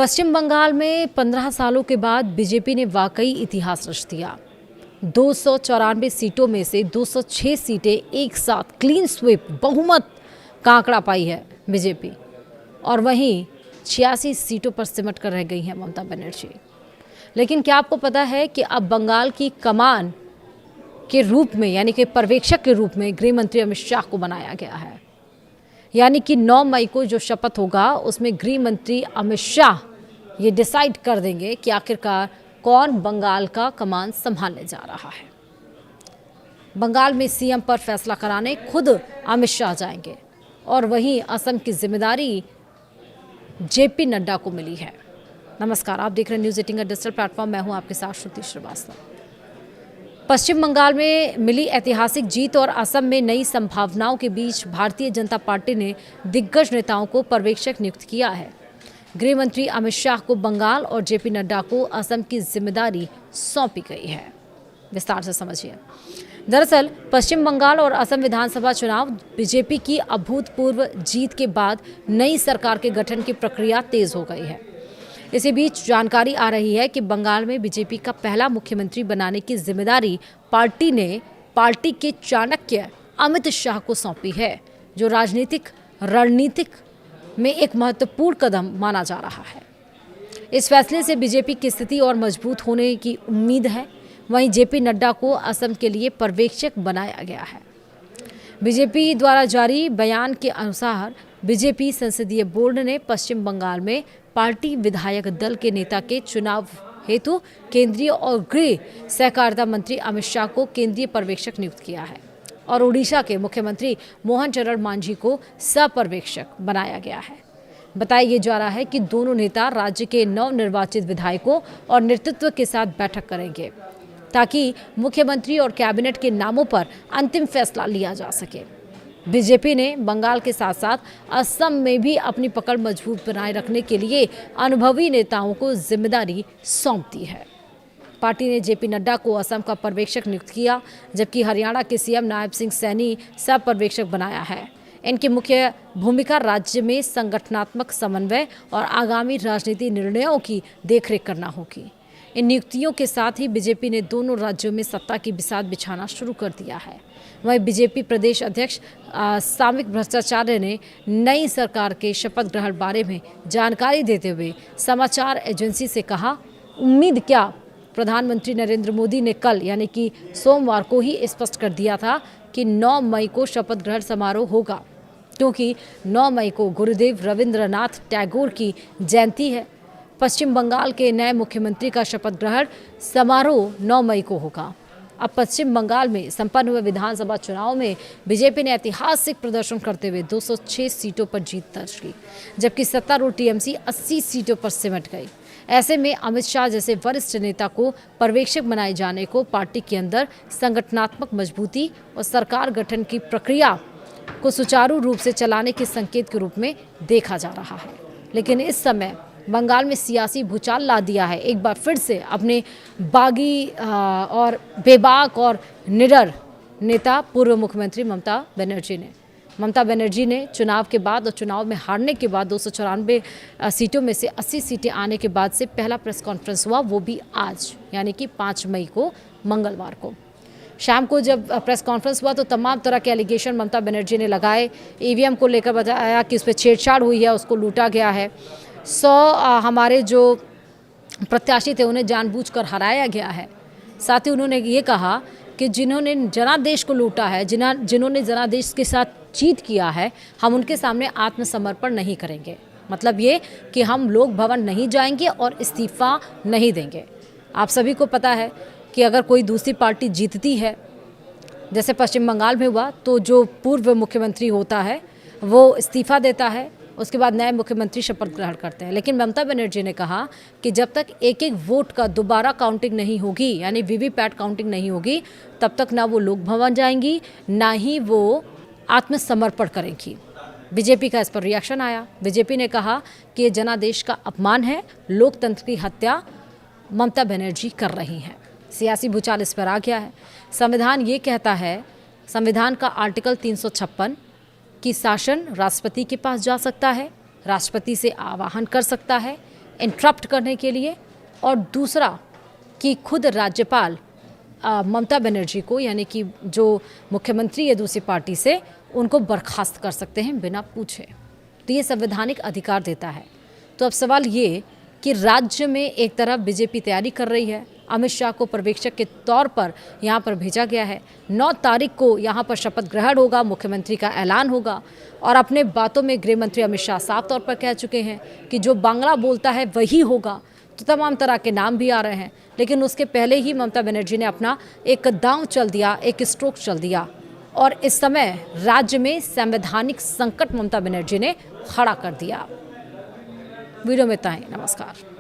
पश्चिम बंगाल में 15 सालों के बाद बीजेपी ने वाकई इतिहास रच दिया। 294 सीटों में से 206 सीटें एक साथ क्लीन स्वीप बहुमत का आंकड़ा पाई है बीजेपी, और वहीं 86 सीटों पर सिमट कर रह गई हैं ममता बनर्जी। लेकिन क्या आपको पता है कि अब बंगाल की कमान के रूप में यानी कि पर्यवेक्षक के रूप में गृह मंत्री अमित शाह को बनाया गया है। यानी कि 9 मई को जो शपथ होगा उसमें गृह मंत्री अमित शाह ये डिसाइड कर देंगे कि आखिरकार कौन बंगाल का कमान संभालने जा रहा है। बंगाल में सीएम पर फैसला कराने खुद अमित शाह जाएंगे, और वहीं असम की जिम्मेदारी जेपी नड्डा को मिली है। नमस्कार, आप देख रहे हैं न्यूज़ 18 डिजिटल प्लेटफॉर्म। मैं हूं आपके साथ श्रुति श्रीवास्तव। पश्चिम बंगाल में मिली ऐतिहासिक जीत और असम में नई संभावनाओं के बीच भारतीय जनता पार्टी ने दिग्गज नेताओं को पर्यवेक्षक नियुक्त किया है। गृह मंत्री अमित शाह को बंगाल और जेपी नड्डा को असम की जिम्मेदारी सौंपी गई है। विस्तार से समझिए। दरअसल पश्चिम बंगाल और असम विधानसभा चुनाव बीजेपी की अभूतपूर्व जीत के बाद नई सरकार के गठन की प्रक्रिया तेज हो गई है। इसी बीच जानकारी आ रही है कि बंगाल में बीजेपी का पहला मुख्यमंत्री बनाने की जिम्मेदारी पार्टी ने पार्टी के चाणक्य अमित शाह को सौंपी है, जो राजनीतिक रणनीतिक में एक महत्वपूर्ण कदम माना जा रहा है। इस फैसले से बीजेपी की स्थिति और मजबूत होने की उम्मीद है। वहीं जेपी नड्डा को असम के लिए पर्यवेक्षक बनाया गया है। बीजेपी द्वारा जारी बयान के अनुसार बीजेपी संसदीय बोर्ड ने पश्चिम बंगाल में पार्टी विधायक दल के नेता के चुनाव हेतु केंद्रीय और गृह सहकारिता मंत्री अमित शाह को केंद्रीय पर्यवेक्षक नियुक्त किया है, और ओडिशा के मुख्यमंत्री मोहन चरण मांझी को सपर्यवेक्षक बनाया गया है। बताया जा रहा है कि दोनों नेता राज्य के नवनिर्वाचित विधायकों और नेतृत्व के साथ बैठक करेंगे, ताकि मुख्यमंत्री और कैबिनेट के नामों पर अंतिम फैसला लिया जा सके। बीजेपी ने बंगाल के साथ साथ असम में भी अपनी पकड़ मजबूत बनाए रखने के लिए अनुभवी नेताओं को जिम्मेदारी सौंप दी है। पार्टी ने जेपी नड्डा को असम का पर्यवेक्षक नियुक्त किया, जबकि हरियाणा के सीएम नायब सिंह सैनी सब पर्यवेक्षक बनाया है। इनकी मुख्य भूमिका राज्य में संगठनात्मक समन्वय और आगामी राजनीतिक निर्णयों की देखरेख करना होगी। इन नियुक्तियों के साथ ही बीजेपी ने दोनों राज्यों में सत्ता की बिसात बिछाना शुरू कर दिया है। वहीं बीजेपी प्रदेश अध्यक्ष सामिक भट्टाचार्य ने नई सरकार के शपथ ग्रहण बारे में जानकारी देते हुए समाचार एजेंसी से कहा, उम्मीद क्या, प्रधानमंत्री नरेंद्र मोदी ने कल यानी कि सोमवार को ही स्पष्ट कर दिया था कि 9 मई को शपथ ग्रहण समारोह होगा, क्योंकि 9 मई को गुरुदेव रविंद्रनाथ टैगोर की जयंती है। पश्चिम बंगाल के नए मुख्यमंत्री का शपथ ग्रहण समारोह 9 मई को होगा। अब पश्चिम बंगाल में संपन्न हुए विधानसभा चुनाव में बीजेपी ने ऐतिहासिक प्रदर्शन करते हुए 206 सीटों पर जीत दर्ज की, जबकि सत्तारूढ़ टीएमसी 80 सीटों पर सिमट गई। ऐसे में अमित शाह जैसे वरिष्ठ नेता को पर्यवेक्षक बनाए जाने को पार्टी के अंदर संगठनात्मक मजबूती और सरकार गठन की प्रक्रिया को सुचारू रूप से चलाने के संकेत के रूप में देखा जा रहा है। लेकिन इस समय बंगाल में सियासी भूचाल ला दिया है एक बार फिर से अपने बागी और बेबाक और निडर नेता पूर्व मुख्यमंत्री ममता बनर्जी ने चुनाव के बाद और चुनाव में हारने के बाद 294 सीटों में से 80 सीटें आने के बाद से पहला प्रेस कॉन्फ्रेंस हुआ, वो भी आज यानी कि 5 मई को मंगलवार को शाम को जब प्रेस कॉन्फ्रेंस हुआ तो तमाम तरह के एलिगेशन ममता बनर्जी ने लगाए। ईवीएम को लेकर बताया कि उस पर छेड़छाड़ हुई है, उसको लूटा गया है। 100 हमारे जो प्रत्याशी थे उन्हें जानबूझकर हराया गया है। साथ ही उन्होंने ये कहा कि जिन्होंने जनादेश को लूटा है, जिन्होंने जनादेश के साथ चीट किया है, हम उनके सामने आत्मसमर्पण नहीं करेंगे। मतलब ये कि हम लोक भवन नहीं जाएंगे और इस्तीफा नहीं देंगे। आप सभी को पता है कि अगर कोई दूसरी पार्टी जीतती है, जैसे पश्चिम बंगाल में हुआ, तो जो पूर्व मुख्यमंत्री होता है वो इस्तीफा देता है, उसके बाद नए मुख्यमंत्री शपथ ग्रहण करते हैं। लेकिन ममता बनर्जी ने कहा कि जब तक एक एक वोट का दोबारा काउंटिंग नहीं होगी, यानी वीवीपैट काउंटिंग नहीं होगी, तब तक ना वो लोक भवन जाएंगी, ना ही वो आत्मसमर्पण करेंगी। बीजेपी का इस पर रिएक्शन आया। बीजेपी ने कहा कि ये जनादेश का अपमान है, लोकतंत्र की हत्या ममता बनर्जी कर रही हैं। सियासी भूचाल इस पर आ गया है। संविधान ये कहता है, संविधान का आर्टिकल 356 कि शासन राष्ट्रपति के पास जा सकता है, राष्ट्रपति से आह्वान कर सकता है, इंटरप्ट करने के लिए, और दूसरा कि खुद राज्यपाल ममता बनर्जी को, यानी कि जो मुख्यमंत्री है दूसरी पार्टी से, उनको बर्खास्त कर सकते हैं बिना पूछे। तो ये संवैधानिक अधिकार देता है। तो अब सवाल ये कि राज्य में एक तरफ बीजेपी तैयारी कर रही है, अमित शाह को पर्यवेक्षक के तौर पर यहाँ पर भेजा गया है। 9 तारीख को यहाँ पर शपथ ग्रहण होगा, मुख्यमंत्री का ऐलान होगा, और अपने बातों में गृह मंत्री अमित शाह साफ तौर पर कह चुके हैं कि जो बांग्ला बोलता है वही होगा। तो तमाम तरह के नाम भी आ रहे हैं, लेकिन उसके पहले ही ममता बनर्जी ने अपना एक दांव चल दिया, एक स्ट्रोक चल दिया, और इस समय राज्य में संवैधानिक संकट ममता बनर्जी ने खड़ा कर दिया। वीडियो में इतना ही। नमस्कार।